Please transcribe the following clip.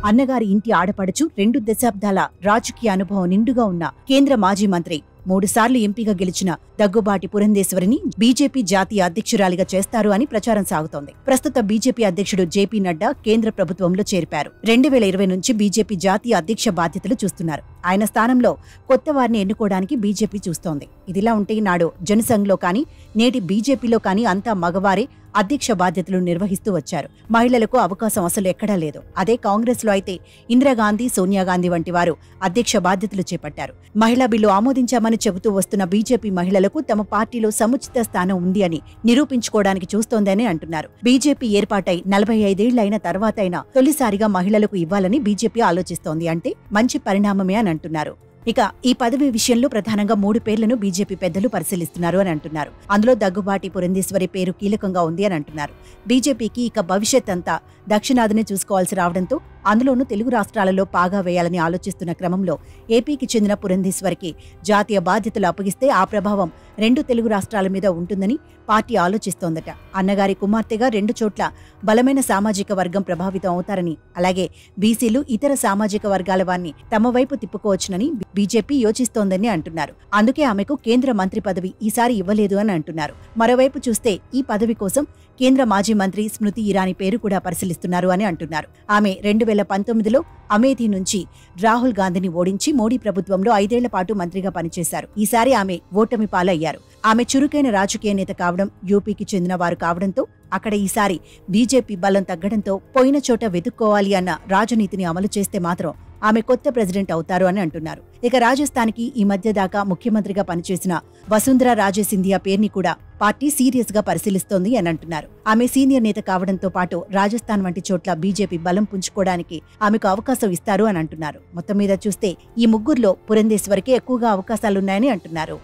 అన్నగారి ఇంటి ఆడపడుచు 2 దశాబ్దాల రాజకీయ అనుభవం నిండుగా ఉన్న కేంద్ర మాజీ మంత్రి 3 సార్లు ఎంపీగా గెలిచిన దగ్గుబాటి పురంధేశ్వరిని బీజేపీ జాతీయ అధ్యక్షురాలిగా చేస్తారు అని ప్రచారం సాగుతోంది. ప్రస్తుత బీజేపీ అధ్యక్షుడు జేపీ నడ్డా కేంద్ర ప్రభుత్వంలో చేరిపారు. 2020 నుంచి బీజేపీ జాతీయ అధ్యక్ష బాధ్యతలు చూస్తున్నారు. ఆయన స్థానంలో కొత్త వారిని ఎన్నుకోవడానికి బీజేపీ చూస్తోంది. ఇదిలా ఉంటే నాడు జనసంఘ్లో కానీ నేటి బీజేపీలో కానీ అంతా మగవారే అధ్యక్ష బాధ్యతలు నిర్వహిస్తూ వచ్చారు. మహిళలకు అవకాశం అసలు ఎక్కడా లేదు. అదే కాంగ్రెస్ లో అయితే ఇందిరాగాంధీ, సోనియాగాంధీ వంటి వారు అధ్యక్ష బాధ్యతలు చేపట్టారు. మహిళా బిల్లు ఆమోదించామని చెబుతూ వస్తున్న బీజేపీ మహిళలకు తమ పార్టీలో సముచిత స్థానం ఉంది అని నిరూపించుకోవడానికి చూస్తోందని అంటున్నారు. బీజేపీ ఏర్పాటై 45 ఏళ్లైన తర్వాతైనా తొలిసారిగా మహిళలకు ఇవ్వాలని బీజేపీ ఆలోచిస్తోంది అంటే మంచి పరిణామమే అని అంటున్నారు. ఇక ఈ పదవి విషయంలో ప్రధానంగా 3 పేర్లను బీజేపీ పెద్దలు పరిశీలిస్తున్నారు అని అంటున్నారు. అందులో దగ్గుబాటి పురంధేశ్వరి పేరు కీలకంగా ఉంది అని అంటున్నారు. బీజేపీకి ఇక భవిష్యత్ అంతా దక్షిణాదిని చూసుకోవాల్సి రావడంతో అందులోనూ తెలుగు రాష్ట్రాలలో పాగా వేయాలని ఆలోచిస్తున్న క్రమంలో ఏపీకి చెందిన పురంధేశ్వరికి జాతీయ బాధ్యతలు అప్పగిస్తే ఆ ప్రభావం 2 తెలుగు రాష్ట్రాల మీద ఉంటుందని పార్టీ ఆలోచిస్తోందట. అన్నగారి కుమార్తెగా 2 చోట్ల బలమైన సామాజిక వర్గం ప్రభావితం అవుతారని, అలాగే బీసీలు, ఇతర సామాజిక వర్గాల వారిని తమ వైపు తిప్పుకోవచ్చునని బీజేపీ యోచిస్తోందని అంటున్నారు. అందుకే ఆమెకు కేంద్ర మంత్రి పదవి ఈసారి ఇవ్వలేదు అని అంటున్నారు. మరోవైపు చూస్తే ఈ పదవి కోసం కేంద్ర మాజీ మంత్రి స్మృతి ఇరానీ పేరు కూడా పరిశీలిస్తున్నారు అని అంటున్నారు. ఆమె 2019లో అమేథీ నుంచి రాహుల్ గాంధీని ఓడించి మోడీ ప్రభుత్వంలో 5 ఏళ్ల పాటు మంత్రిగా పనిచేశారు. ఈసారి ఆమె ఓటమి పాలయ్యారు. ఆమె చురుకైన రాజకీయ నేత కావడం, యూపీకి చెందిన వారు కావడంతో అక్కడ ఈసారి బీజేపీ బలం తగ్గడంతో పోయిన చోట వెతుక్కోవాలి అన్న రాజనీతిని అమలు చేస్తే మాత్రం ఆమె కొత్త ప్రెసిడెంట్ అవుతారు అని అంటున్నారు. ఇక రాజస్థాన్కి ఈ మధ్య దాకా ముఖ్యమంత్రిగా పనిచేసిన వసుంధరా రాజే సింధియా పేరుని కూడా పార్టీ సీరియస్ గా పరిశీలిస్తోంది అని అంటున్నారు. ఆమె సీనియర్ నేత కావడంతో పాటు రాజస్థాన్ వంటి చోట్ల బీజేపీ బలం పుంజుకోవడానికి ఆమెకు అవకాశం ఇస్తారు అని అంటున్నారు. మొత్తం మీద చూస్తే ఈ ముగ్గురులో పురంధేశ్వరికి ఎక్కువగా అవకాశాలున్నాయని అంటున్నారు.